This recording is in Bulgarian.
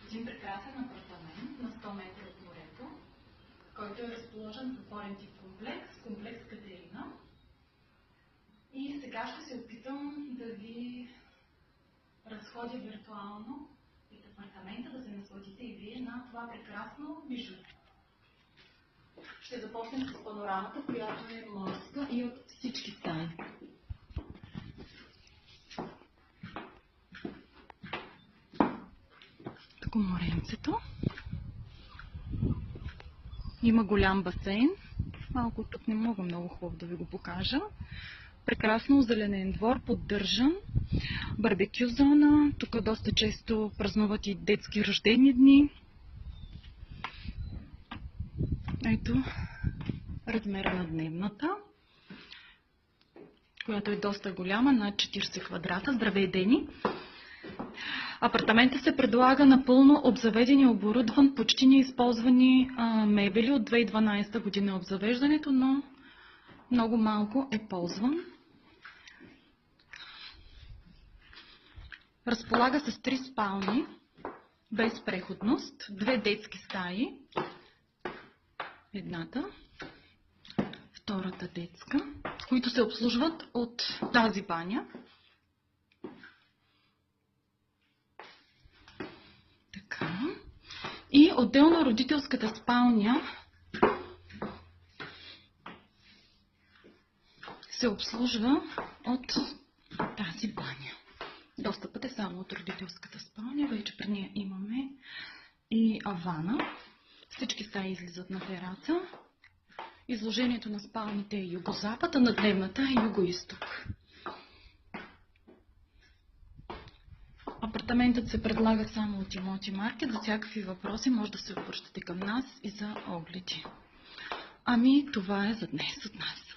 един прекрасен апартамент на 100 метра от морето, който е разположен в затворен тип комплекс Катерина. И сега ще се опитам да ви разходя виртуално от апартамента, да се насладите и вие на това прекрасно бижу. Ще започнем с панорамата, която е морска и от всички стаи. Тук моренцето. Има голям басейн. Малко тук не мога много хубаво да ви го покажа. Прекрасно озеленен двор, поддържан. Барбекю зона. Тук доста често празнуват и детски рождени дни. Ето размера на дневната, която е доста голяма, над 40 квадрата. Здравей, Дени! Апартаментът се предлага напълно обзаведен и оборудван, почти неизползвани мебели. От 2012 година обзавеждането, но много малко е ползван. Разполага с 3 спални, без преходност, 2 детски стаи. Едната, втората детска, които се обслужват от тази баня. Така. И отделно родителската спалня се обслужва от тази баня. Достъпът е само от родителската спалня. Вече при нея имаме и вана. Всички стаи излизат на тераса. Изложението на спалните е югозапад, а на дневната е югоизток. Апартаментът се предлага само от Имоти Маркет. За всякакви въпроси може да се обръщате към нас и за огледи. Ами, това е за днес от нас.